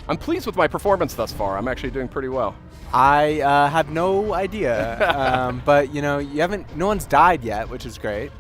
I'm pleased with my performance thus far. I'm actually doing pretty well. I have no idea, but no one's died yet, which is great.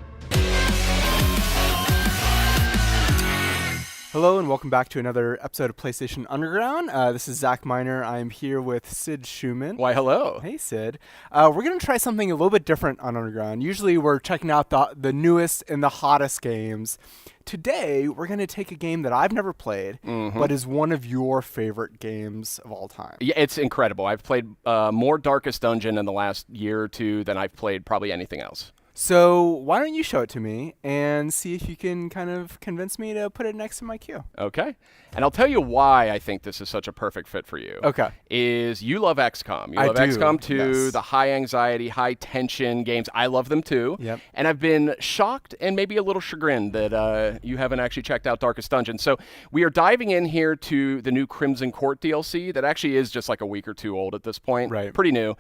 Hello and welcome back to another episode of PlayStation Underground. This is Zach Miner. I'm here with Sid Schumann. Why, hello. Hey, Sid. We're going to try something a little bit different on Underground. Usually we're checking out the newest and the hottest games. Today, we're going to take a game that I've never played, but is one of your favorite games of all time. Yeah, it's incredible. I've played more Darkest Dungeon in the last year or two than I've played probably anything else. So why don't you show it to me and see if you can kind of convince me to put it next to my queue. Okay. And I'll tell you why I think this is such a perfect fit for you. Okay. Is you love XCOM. You I love do, XCOM 2, yes. the high anxiety, high tension games. I love them too. Yep. And I've been shocked and maybe a little chagrined that you haven't actually checked out Darkest Dungeon. So we are diving in here to the new Crimson Court DLC that actually is just like a week or two old at this point. Right. Pretty new.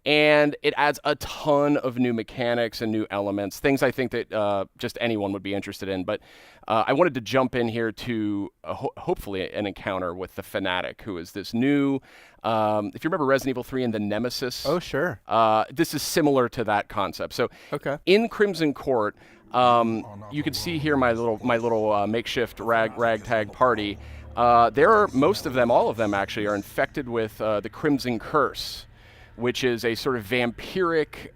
And it adds a ton of new mechanics and new elements, things I think that just anyone would be interested in. But I wanted to jump in here to hopefully an encounter with the Fanatic, who is this new, if you remember Resident Evil 3 and the Nemesis. Oh, sure. This is similar to that concept. So in Crimson Court, you can see here my little makeshift ragtag party. Most of them, all of them actually, are infected with the Crimson Curse, which is a sort of vampiric,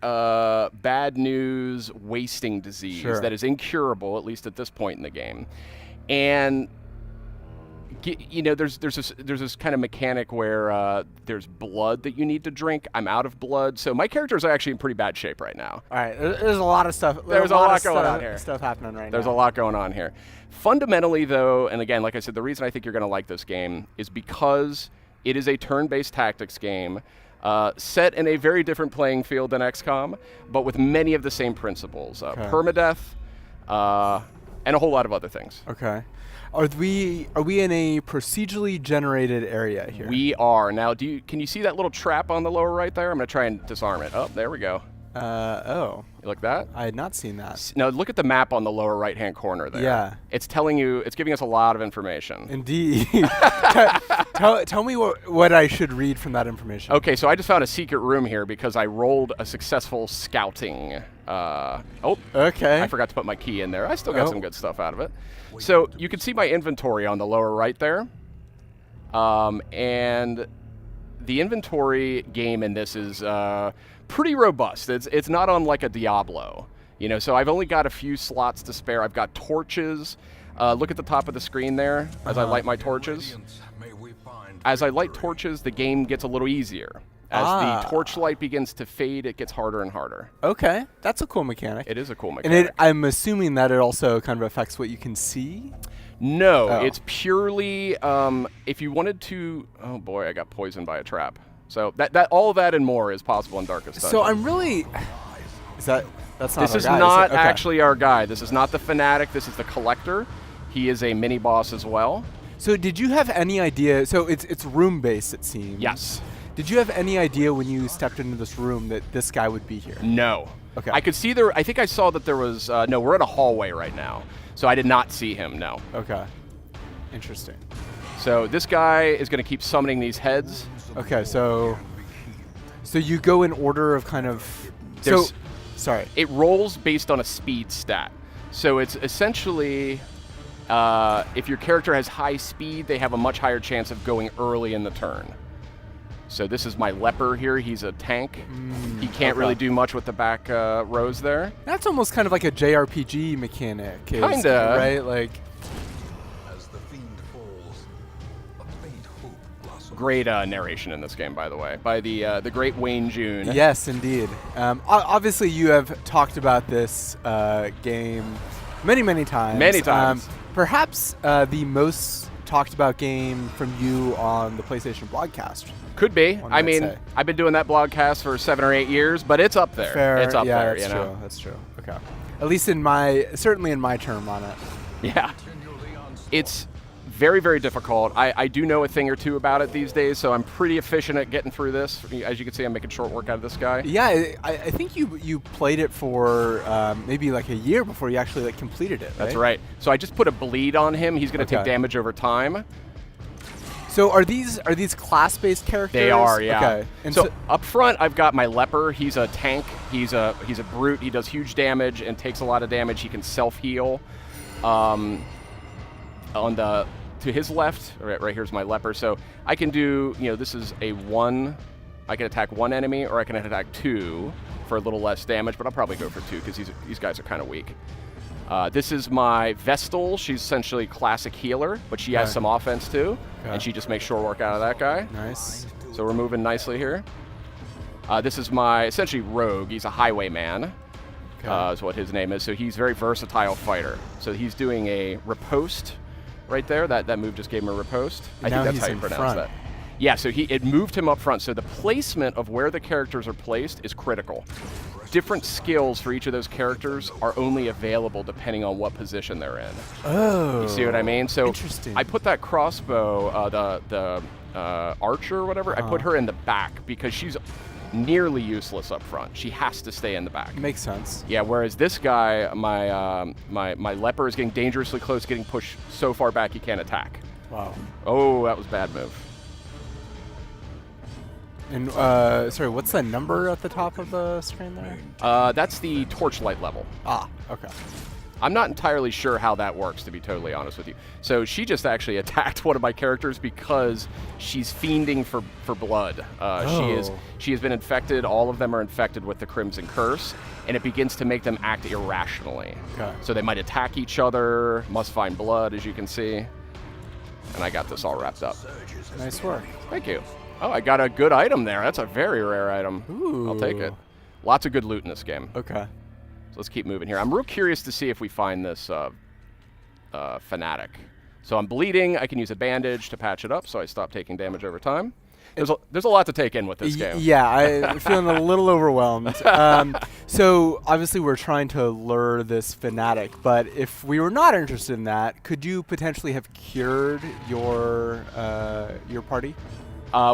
bad news, wasting disease that is incurable, at least at this point in the game. And there's this kind of mechanic where there's blood that you need to drink. I'm out of blood, so my characters are actually in pretty bad shape right now. All right, there's a lot of stuff. There's a lot going on here. Stuff happening right now. There's a lot going on here. Fundamentally, though, and again, like I said, the reason I think you're going to like this game is because it is a turn-based tactics game. Set in a very different playing field than XCOM, but with many of the same principles. Permadeath, and a whole lot of other things. Okay. Are we in a procedurally generated area here? We are. Now, can you see that little trap on the lower right there? I'm going to try and disarm it. Oh, there we go. Oh. You like that? I had not seen that. Now, look at the map on the lower right-hand corner there. Yeah. It's giving us a lot of information. Indeed. Tell me what I should read from that information. Okay, so I just found a secret room here because I rolled a successful scouting. Okay. I forgot to put my key in there. I still got some good stuff out of it. So you can see my inventory on the lower right there. And the inventory game in this is pretty robust. It's not unlike a Diablo. So I've only got a few slots to spare. I've got torches. Look at the top of the screen there as I light my torches. As I light torches, the game gets a little easier. As the torchlight begins to fade, it gets harder and harder. Okay, that's a cool mechanic. It is a cool mechanic. And I'm assuming that it also kind of affects what you can see? No, it's purely, if you wanted to, oh boy, I got poisoned by a trap. So all of that and more is possible in Darkest Dungeon. So I'm really, that's not This is not actually our guy. This is not the Fanatic, this is the Collector. He is a mini-boss as well. So did you have any idea, so it's room-based it seems. Yes. Did you have any idea when you stepped into this room that this guy would be here? No. Okay. I could see I think I saw that there was, no, we're in a hallway right now. So I did not see him, no. Okay. Interesting. So this guy is going to keep summoning these heads. Okay, so you go in order of kind of, sorry. It rolls based on a speed stat. So it's essentially, if your character has high speed, they have a much higher chance of going early in the turn. So this is my leper here. He's a tank. He can't really do much with the back rows there. That's almost kind of like a JRPG mechanic. Kinda. Right? Like. As the fiend falls, a faint hope blossoms. Great narration in this game, by the way, by the great Wayne June. Yes, indeed. Obviously, you have talked about this game many times. Many times. Perhaps the most talked about game from you on the PlayStation Blogcast. Could be. I mean, I've been doing that blogcast for 7 or 8 years, but it's up there. Fair. It's up yeah, there, that's you know. True. That's true. Okay. At least certainly in my term on it. Yeah. It's very, very difficult. I do know a thing or two about it these days, so I'm pretty efficient at getting through this. As you can see, I'm making short work out of this guy. Yeah, I think you played it for maybe like a year before you actually completed it, right? That's right. So I just put a bleed on him. He's going to take damage over time. So are these class-based characters? They are, yeah. Okay. And so up front, I've got my leper. He's a tank. He's a brute. He does huge damage and takes a lot of damage. He can self-heal. To his left, right here's my leper. So I can do, this is a 1. I can attack 1 enemy, or I can attack 2 for a little less damage. But I'll probably go for 2 because these guys are kind of weak. This is my Vestal. She's essentially classic healer, but she has some offense too, and she just makes short work out of that guy. Nice. So we're moving nicely here. This is my essentially rogue. He's a highwayman, is what his name is. So he's a very versatile fighter. So he's doing a riposte right there. That move just gave him a riposte. I think that's how you pronounce that. Yeah, so it moved him up front. So the placement of where the characters are placed is critical. Different skills for each of those characters are only available depending on what position they're in. Oh. You see what I mean? So interesting. I put that crossbow, the archer or whatever, I put her in the back because she's nearly useless up front. She has to stay in the back. Makes sense. Yeah, whereas this guy, my leper is getting dangerously close, getting pushed so far back he can't attack. Wow. Oh, that was a bad move. And sorry, what's the number at the top of the screen there? That's the torchlight level. Ah, okay. I'm not entirely sure how that works, to be totally honest with you. So she just actually attacked one of my characters because she's fiending for blood. She has been infected. All of them are infected with the Crimson Curse, and it begins to make them act irrationally. Okay. So they might attack each other, must find blood, as you can see. And I got this all wrapped up. Nice work. Thank you. Oh, I got a good item there. That's a very rare item. Ooh. I'll take it. Lots of good loot in this game. Okay. So let's keep moving here. I'm real curious to see if we find this fanatic. So I'm bleeding. I can use a bandage to patch it up so I stop taking damage over time. There's a lot to take in with this game. Yeah, I'm feeling a little overwhelmed. So obviously we're trying to lure this fanatic, but if we were not interested in that, could you potentially have cured your party?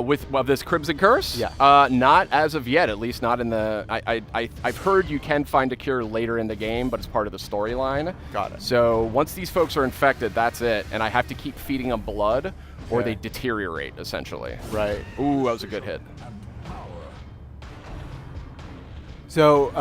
With this Crimson Curse? Yeah. Not as of yet, at least not in the... I've heard you can find a cure later in the game, but it's part of the storyline. Got it. So once these folks are infected, that's it. And I have to keep feeding them blood, or they deteriorate, essentially. Right. Ooh, that was a good hit. So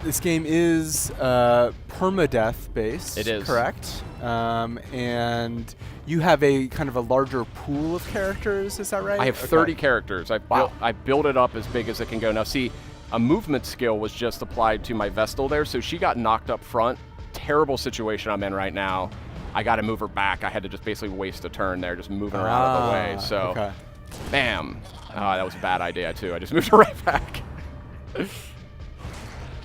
this game is permadeath based. It is. Correct. And you have a kind of a larger pool of characters, is that right? I have 30 characters. I built it up as big as it can go. Now see, a movement skill was just applied to my Vestal there, so she got knocked up front. Terrible situation I'm in right now. I got to move her back. I had to just basically waste a turn there, just moving her out of the way. So, bam. Oh, that was a bad idea too. I just moved her right back.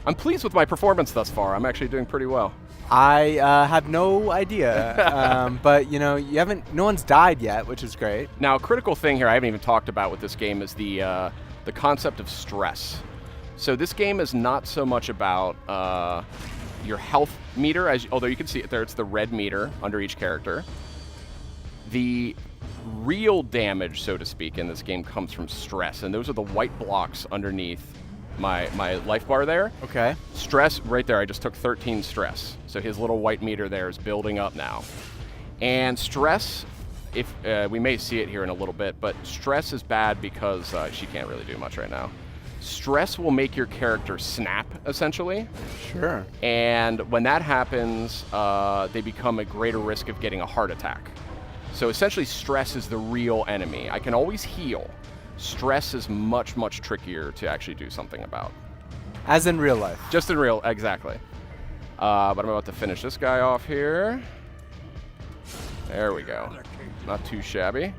I'm pleased with my performance thus far. I'm actually doing pretty well. I have no idea, but no one's died yet, which is great. Now, a critical thing here I haven't even talked about with this game is the concept of stress. So this game is not so much about your health meter, although you can see it there. It's the red meter under each character. The real damage, so to speak, in this game comes from stress, and those are the white blocks underneath my life bar there. Okay. Stress right there, I just took 13 stress. So his little white meter there is building up now. And stress, if we may see it here in a little bit, but stress is bad because she can't really do much right now. Stress will make your character snap, essentially. Sure. And when that happens, they become a greater risk of getting a heart attack. So essentially, stress is the real enemy. I can always heal. Stress is much, much trickier to actually do something about. As in real life. Just in real, exactly. But I'm about to finish this guy off here. There we go. Not too shabby.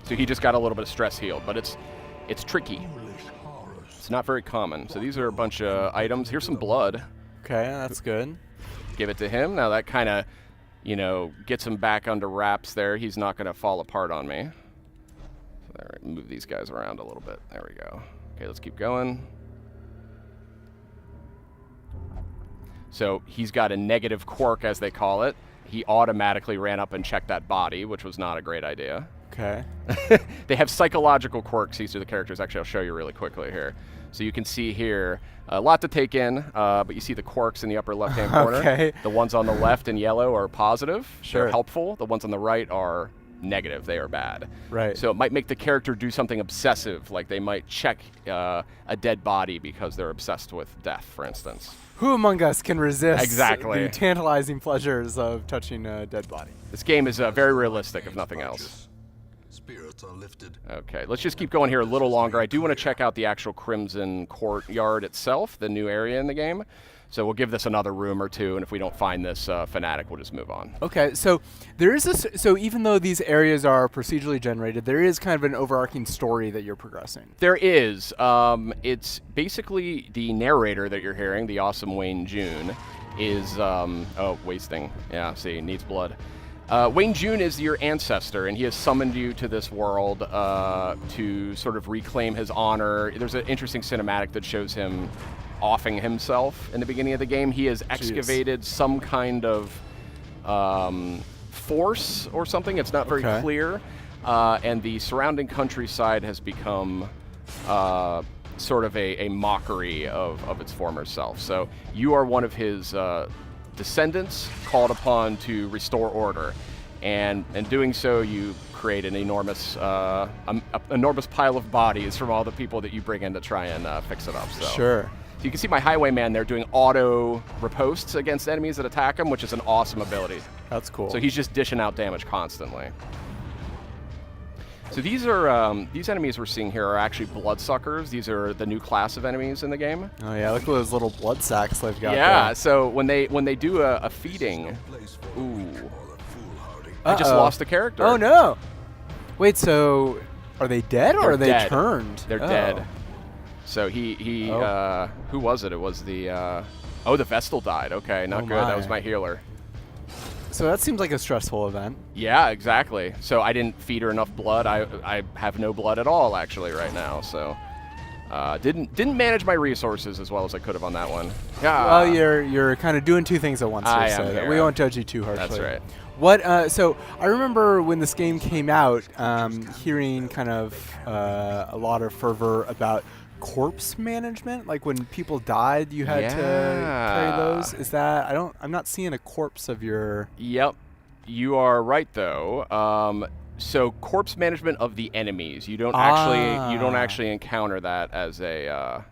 So he just got a little bit of stress healed, but it's tricky. It's not very common. So these are a bunch of items. Here's some blood. Okay, that's good. Give it to him. Now that kind of, gets him back under wraps there. He's not going to fall apart on me. All right, move these guys around a little bit. There we go. Okay, let's keep going. So he's got a negative quirk, as they call it. He automatically ran up and checked that body, which was not a great idea. Okay. They have psychological quirks. These are the characters. Actually, I'll show you really quickly here. So you can see here a lot to take in, but you see the quirks in the upper left-hand corner. Okay. The ones on the left in yellow are positive. Sure. They're helpful. The ones on the right are negative. They are bad. Right. So it might make the character do something obsessive, like they might check a dead body because they're obsessed with death, for instance. Who among us can resist Exactly. the tantalizing pleasures of touching a dead body? This game is very realistic, if nothing else. Spirits are lifted. Okay, let's just keep going here a little longer. I do want to check out the actual Crimson Courtyard itself, the new area in the game. So we'll give this another room or two, and if we don't find this fanatic, we'll just move on. Okay, so there is this. So even though these areas are procedurally generated, there is kind of an overarching story that you're progressing. There is. It's basically the narrator that you're hearing, the awesome Wayne June, is wasting. Yeah, see, needs blood. Wayne June is your ancestor, and he has summoned you to this world to sort of reclaim his honor. There's an interesting cinematic that shows him offing himself in the beginning of the game. He has excavated some kind of force or something. It's not very clear. And the surrounding countryside has become sort of a mockery of its former self. So you are one of his descendants called upon to restore order. And in doing so, you create an enormous pile of bodies from all the people that you bring in to try and fix it up. So. Sure. So you can see my highwayman there doing auto riposts against enemies that attack him, which is an awesome ability. That's cool. So he's just dishing out damage constantly. So these are these enemies we're seeing here are actually bloodsuckers. These are the new class of enemies in the game. Oh yeah, look at those little blood sacks they've got. Yeah. there. So when they do a feeding, ooh, I just lost the character. Oh no! Wait, so are they dead or They're are they dead. turned? They're dead. So he who was it? It was the the Vestal died. Okay, not good. That was my healer. So that seems like a stressful event. Yeah, exactly. So I didn't feed her enough blood. I have no blood at all actually right now. So didn't manage my resources as well as I could have on that one. Yeah. Well, you're kind of doing two things at once. I here, am so here. we won't judge you too harshly. That's right. What? So I remember when this game came out, hearing kind of a lot of fervor about corpse management. Like when people died, you had to carry those. Is that? I'm not seeing a corpse of your. Yep, you are right though. So corpse management of the enemies. You don't actually encounter that as a.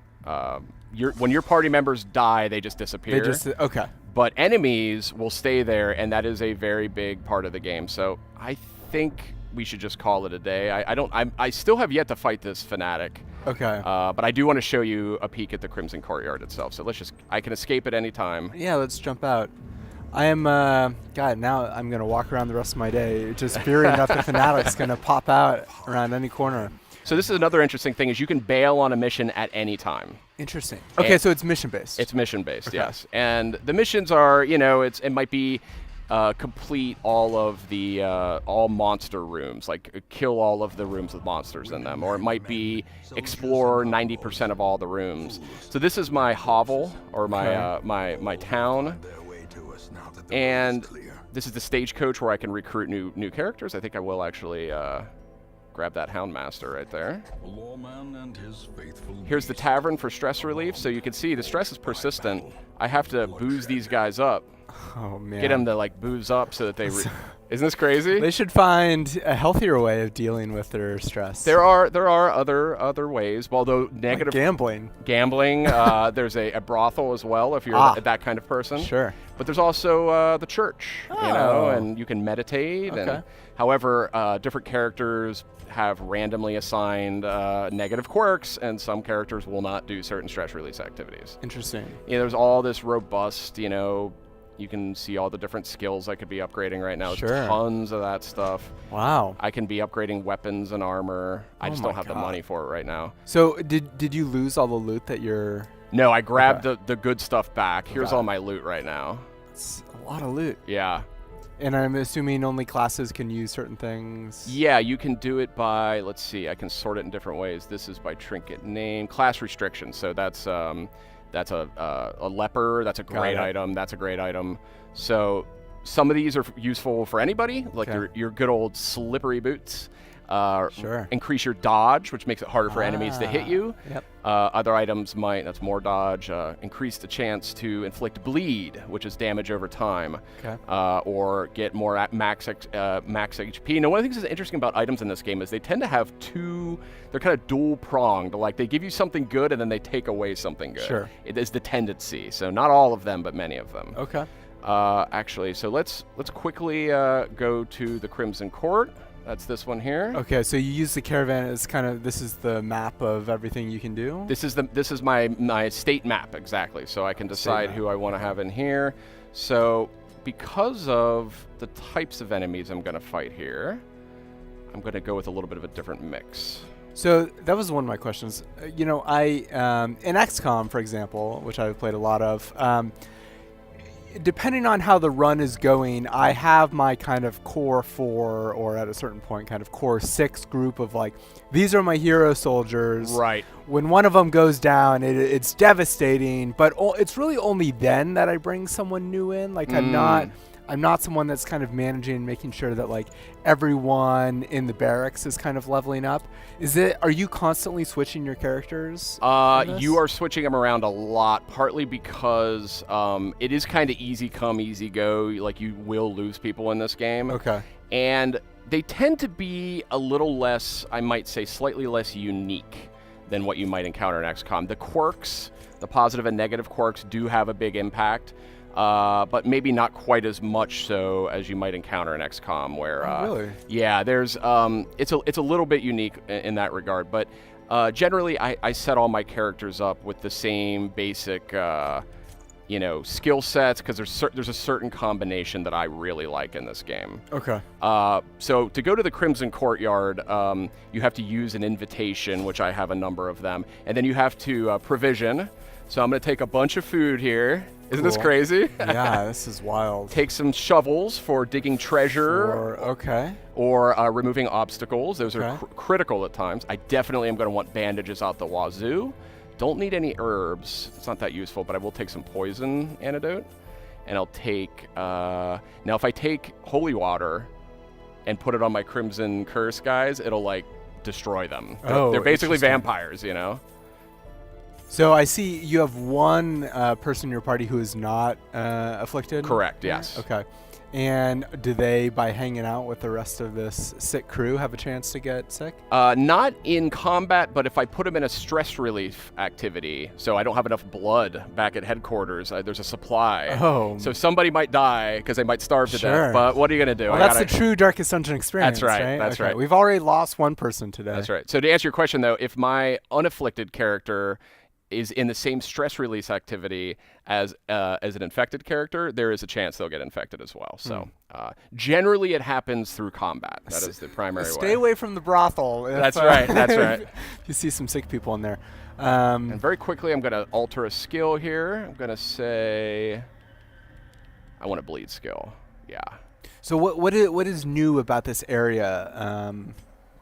When your party members die, they just disappear. They just okay. But enemies will stay there, and that is a very big part of the game. So I think we should just call it a day. I still have yet to fight this fanatic. Okay. But I do want to show you a peek at the Crimson Courtyard itself. So I can escape at any time. Yeah, let's jump out. I am, God, now I'm going to walk around the rest of my day just fearing that the fanatic's going to pop out around any corner. So this is another interesting thing is you can bail on a mission at any time. Interesting. Okay, so it's mission-based. It's mission-based, yes. And the missions are, it might be complete all of the all monster rooms, like kill all of the rooms with monsters in them, or it might be explore 90% of all the rooms. So this is my hovel or my town, and this is the stagecoach where I can recruit new characters. I think I will actually grab that Houndmaster right there. Here's the tavern for stress relief. So you can see the stress is persistent. I have to booze these guys up. Oh man! Get them to like booze up so that they. Isn't this crazy? They should find a healthier way of dealing with their stress. There are other ways. Although negative like gambling. There's a brothel as well if you're that kind of person. Sure. But there's also the church, and you can meditate. Okay. And however, different characters have randomly assigned negative quirks, and some characters will not do certain stress release activities. Interesting. There's all this robust, you can see all the different skills I could be upgrading right now. Sure. There's tons of that stuff. Wow. I can be upgrading weapons and armor. I just don't have the money for it right now. So did you lose all the loot that you're... No, I grabbed the good stuff back. Here's all my loot right now. It's a lot of loot. Yeah. And I'm assuming only classes can use certain things? Yeah, you can do it by, let's see, I can sort it in different ways. This is by trinket name, class restrictions. So that's a leper. That's a great item. That's a great item. So some of these are useful for anybody, like your good old slippery boots. Sure. Increase your dodge, which makes it harder for enemies to hit you. Yep. Other items might, that's more dodge, increase the chance to inflict bleed, which is damage over time. Okay. Or get more max HP. Now, one of the things that's interesting about items in this game is they tend to have they're kind of dual-pronged. Like, they give you something good and then they take away something good. Sure. It is the tendency. So not all of them, but many of them. Okay. Actually, so let's quickly go to the Crimson Court. That's this one here. Okay, so you use the caravan as this is the map of everything you can do? This is my state map, exactly. So I can decide who I want to have in here. So because of the types of enemies I'm going to fight here, I'm going to go with a little bit of a different mix. So that was one of my questions. In XCOM, for example, which I've played a lot of, depending on how the run is going, I have my kind of core 4, or at a certain point, kind of core 6 group of these are my hero soldiers. Right. When one of them goes down, it's devastating, but it's really only then that I bring someone new in. I'm not someone that's kind of managing and making sure that everyone in the barracks is kind of leveling up. Are you constantly switching your characters? You are switching them around a lot, partly because it is kind of easy come, easy go. You will lose people in this game. Okay. And they tend to be a little less, I might say, slightly less unique than what you might encounter in XCOM. The quirks, the positive and negative quirks, do have a big impact. But maybe not quite as much so as you might encounter in XCOM, where really? Yeah, there's it's a little bit unique in that regard. But generally, I set all my characters up with the same basic skill sets, because there's a certain combination that I really like in this game. Okay. So to go to the Crimson Courtyard, you have to use an invitation, which I have a number of them, and then you have to provision. So I'm going to take a bunch of food here. Isn't this crazy? Yeah, this is wild. Take some shovels for digging treasure. Or removing obstacles. Those are critical at times. I definitely am going to want bandages out the wazoo. Don't need any herbs. It's not that useful, but I will take some poison antidote. And I'll take... now, if I take holy water and put it on my Crimson Curse guys, it'll, destroy them. They're basically vampires, So I see you have one person in your party who is not afflicted? Correct, yes. Okay. And do they, by hanging out with the rest of this sick crew, have a chance to get sick? Not in combat, but if I put them in a stress relief activity, so I don't have enough blood back at headquarters, there's a supply. Oh. So somebody might die because they might starve to death, but what are you going to do? Well, that's the true Darkest Dungeon experience, That's right, that's right. We've already lost one person today. That's right. So to answer your question, though, if my unafflicted character is in the same stress release activity as an infected character, there is a chance they'll get infected as well. So generally it happens through combat. That is the primary way. Stay away from the brothel. That's right, that's right. If you see some sick people in there. And very quickly, I'm going to alter a skill here. I'm going to say I want a bleed skill. Yeah. So what is new about this area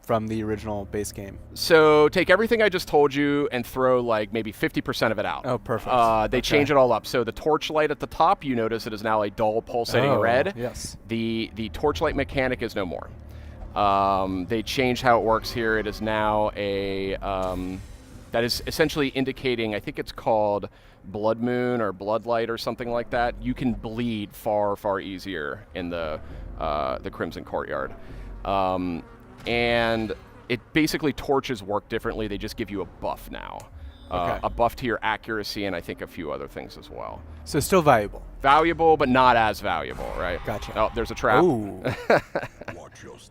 from the original base game? So take everything I just told you and throw maybe 50% of it out. Oh, perfect. They change it all up. So the torchlight at the top, you notice it is now a dull pulsating red. Yes. The torchlight mechanic is no more. They changed how it works here. It is now a that is essentially indicating, I think it's called Blood Moon or Bloodlight or something like that. You can bleed far, far easier in the Crimson Courtyard. And it basically torches work differently. They just give you a buff now. A buff to your accuracy, and I think a few other things as well. So still valuable. Valuable, but not as valuable, right? Gotcha. Oh, there's a trap. Ooh.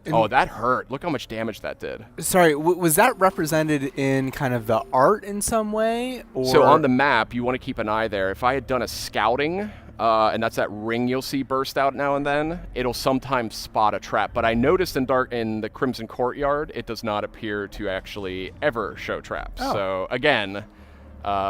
Oh, that hurt. Look how much damage that did. Sorry, was that represented in kind of the art in some way? Or? So on the map, you want to keep an eye there. If I had done a scouting, and that's that ring you'll see burst out now and then, it'll sometimes spot a trap. But I noticed in the Crimson Courtyard, it does not appear to actually ever show traps. Oh. So again,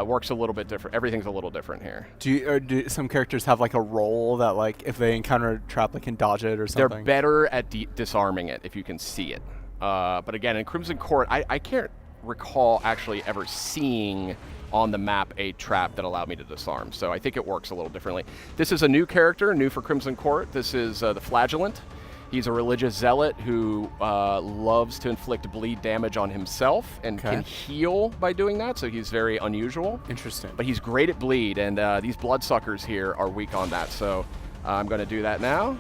works a little bit different. Everything's a little different here. Do some characters have a role that if they encounter a trap, they can dodge it or something? They're better at disarming it if you can see it. But again, in Crimson Court, I can't recall actually ever seeing on the map a trap that allowed me to disarm. So I think it works a little differently. This is a new character, new for Crimson Court. This is the Flagellant. He's a religious zealot who loves to inflict bleed damage on himself and can heal by doing that, so he's very unusual. Interesting. But he's great at bleed, and these bloodsuckers here are weak on that, so I'm going to do that now.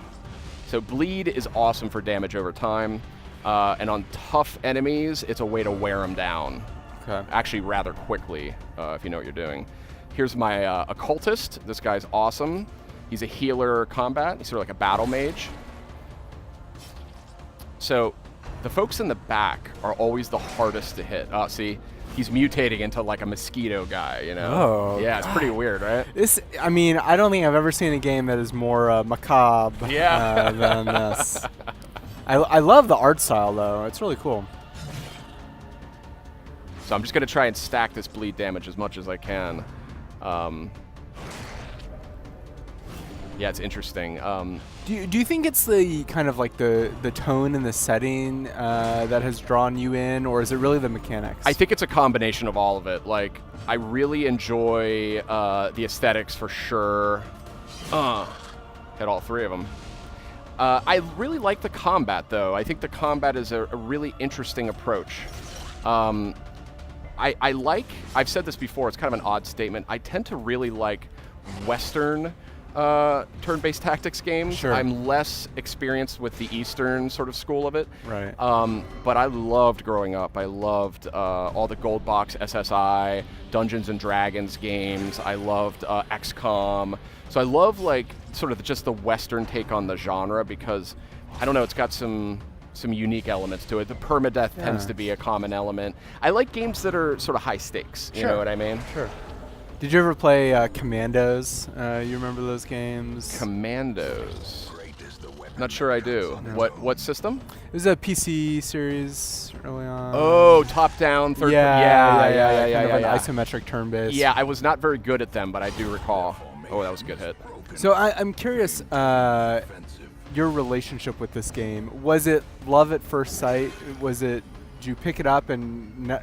So bleed is awesome for damage over time, and on tough enemies, it's a way to wear them down. Okay. Actually, rather quickly, if you know what you're doing. Here's my occultist. This guy's awesome. He's a healer combat. He's sort of like a battle mage. So the folks in the back are always the hardest to hit. Oh, see, he's mutating into like a mosquito guy, you know? Oh, yeah, it's pretty weird, right? I mean, I don't think I've ever seen a game that is more macabre than this. I love the art style, though. It's really cool. So I'm just going to try and stack this bleed damage as much as I can. Yeah, it's interesting. Do you think it's the kind of like the tone and the setting that has drawn you in, or is it really the mechanics? I think it's a combination of all of it. Like, I really enjoy the aesthetics for sure. Hit all three of them. I really like the combat, though. I think the combat is a really interesting approach. I've said this before, it's kind of an odd statement. I tend to really like Western turn-based tactics games. Sure. I'm less experienced with the Eastern sort of school of it. Right. But I loved growing up. I loved all the Gold Box SSI, Dungeons and Dragons games. I loved XCOM. So I love like sort of just the Western take on the genre because, I don't know, it's got some unique elements to it. The permadeath tends to be a common element. I like games that are sort of high stakes. You know what I mean? Sure. Did you ever play Commandos? You remember those games? Commandos. Not sure I do. No. What system? It was a PC series early on. Oh, top-down, third. Yeah. Kind of an isometric turn-based. Yeah, I was not very good at them, but I do recall. Oh, that was a good hit. So I'm curious, your relationship with this game. Was it love at first sight? Did you pick it up and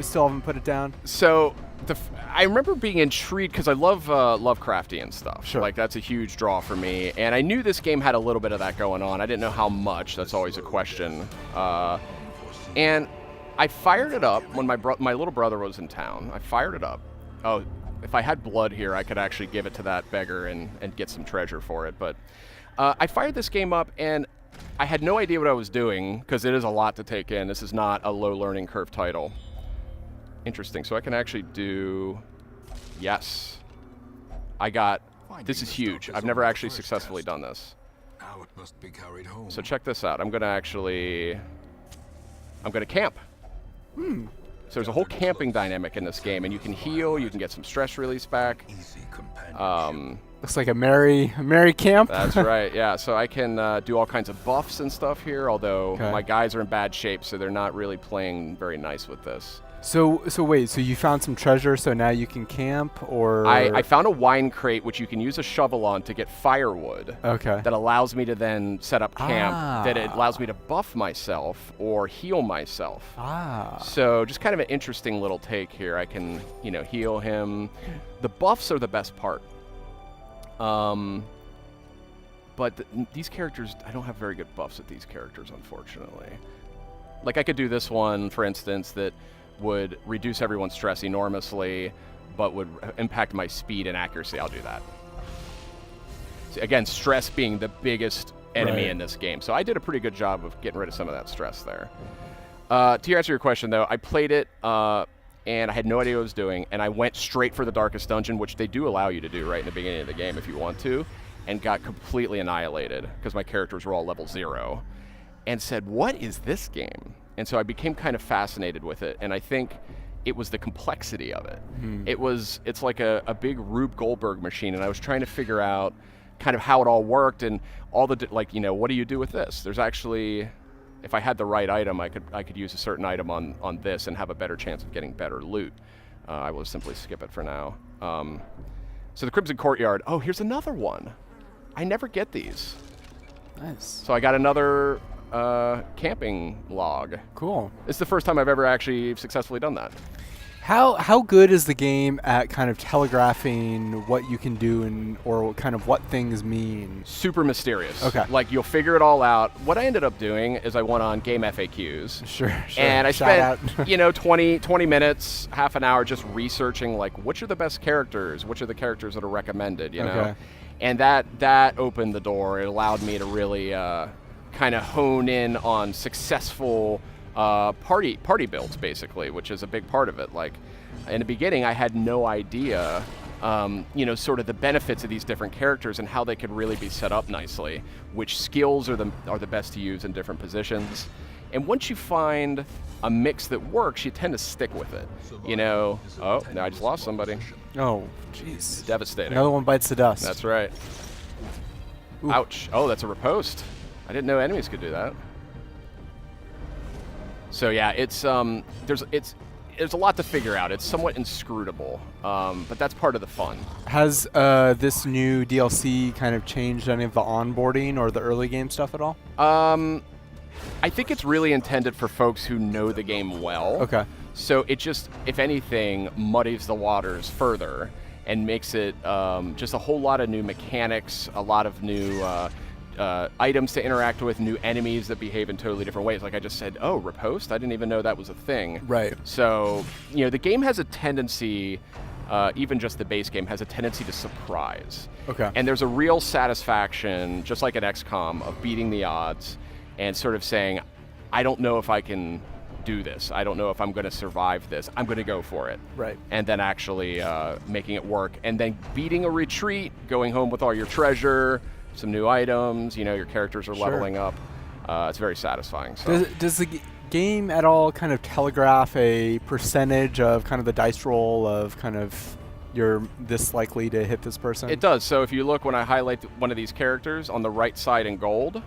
still haven't put it down? So I remember being intrigued because I love Lovecraftian stuff. Sure. Like, that's a huge draw for me. And I knew this game had a little bit of that going on. I didn't know how much. That's always a question. And I fired it up when my little brother was in town. I fired it up. Oh, if I had blood here, I could actually give it to that beggar and get some treasure for it. But I fired this game up, and I had no idea what I was doing because it is a lot to take in. This is not a low learning curve title. Interesting. So I can actually do... Yes. This is huge. I've never actually successfully done this. Now it must be carried home. So check this out. I'm going to camp. So there's a whole camping dynamic in this game, and you can heal, you can get some stress release back. Easy companionship. Looks like a merry camp. That's right, yeah. So I can do all kinds of buffs and stuff here, although my guys are in bad shape, so they're not really playing very nice with this. So wait, so you found some treasure, so now you can camp, or? I found a wine crate, which you can use a shovel on to get firewood. Okay. That allows me to then set up camp, that it allows me to buff myself or heal myself. So just kind of an interesting little take here. I can, heal him. The buffs are the best part. But these characters, I don't have very good buffs with these characters, unfortunately. Like, I could do this one, for instance, that would reduce everyone's stress enormously, but would impact my speed and accuracy. I'll do that. So again, stress being the biggest enemy in this game. So I did a pretty good job of getting rid of some of that stress there. To answer your question, though, I played it, and I had no idea what I was doing, and I went straight for the darkest dungeon, which they do allow you to do right in the beginning of the game if you want to, and got completely annihilated because my characters were all level 0, and said, what is this game? And so I became kind of fascinated with it, and I think it was the complexity of it. It's like a big Rube Goldberg machine, and I was trying to figure out kind of how it all worked and all the, what do you do with this? There's actually, if I had the right item, I could use a certain item on this and have a better chance of getting better loot. I will simply skip it for now. So the Crimson Courtyard. Oh, here's another one. I never get these. Nice. So I got another camping log. Cool. It's the first time I've ever actually successfully done that. How good is the game at kind of telegraphing what you can do or kind of what things mean? Super mysterious. Okay. Like, you'll figure it all out. What I ended up doing is I went on Game FAQs. Sure. And I Shout spent, out. 20 minutes, half an hour just researching, like, which are the best characters? Which are the characters that are recommended, you know? Okay. And that opened the door. It allowed me to really kind of hone in on successful party builds, basically, which is a big part of it. Like, in the beginning, I had no idea, sort of the benefits of these different characters and how they could really be set up nicely, which skills are the best to use in different positions. And once you find a mix that works, you tend to stick with it. Oh, now I just lost somebody. Oh, jeez. Devastating. Another one bites the dust. That's right. Ooh. Ouch. Oh, that's a riposte. I didn't know enemies could do that. So yeah, it's there's a lot to figure out. It's somewhat inscrutable, but that's part of the fun. Has this new DLC kind of changed any of the onboarding or the early game stuff at all? I think it's really intended for folks who know the game well. Okay. So it just, if anything, muddies the waters further and makes it just a whole lot of new mechanics, a lot of new items to interact with, new enemies that behave in totally different ways. Like I just said, oh, riposte? I didn't even know that was a thing. Right. So, the game has a tendency, even just the base game, has a tendency to surprise. Okay. And there's a real satisfaction, just like at XCOM, of beating the odds and sort of saying, I don't know if I can do this. I don't know if I'm going to survive this. I'm going to go for it. Right. And then actually making it work. And then beating a retreat, going home with all your treasure, some new items, your characters are leveling up. It's very satisfying. So. Does the game at all kind of telegraph a percentage of kind of the dice roll of kind of you're this likely to hit this person? It does. So if you look, when I highlight one of these characters on the right side in gold,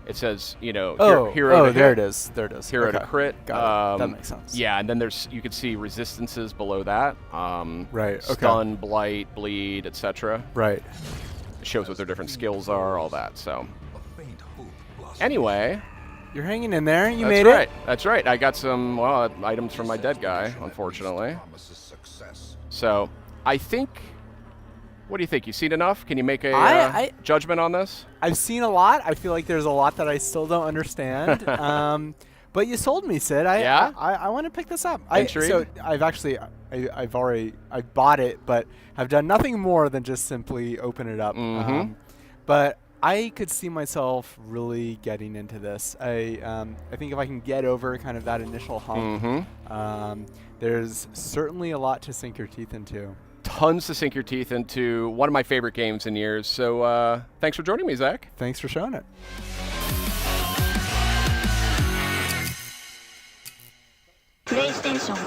it says, hero to hit. There it is. Hero to crit. Got it. That makes sense. Yeah, and then you can see resistances below that. Right. Okay. Stun, blight, bleed, etc. Right. It shows what their different skills are, all that. So anyway, you're hanging in there. You made it. That's right. I got some items from my dead guy, unfortunately. So I think. What do you think? You seen enough? Can you make a judgment on this? I've seen a lot. I feel like there's a lot that I still don't understand. But you sold me, Sid. I want to pick this up. So I've bought it, but I've done nothing more than just simply open it up. Mm-hmm. But I could see myself really getting into this. I think if I can get over kind of that initial hump, there's certainly a lot to sink your teeth into. Tons to sink your teeth into. One of my favorite games in years. So thanks for joining me, Zach. Thanks for showing it. PlayStation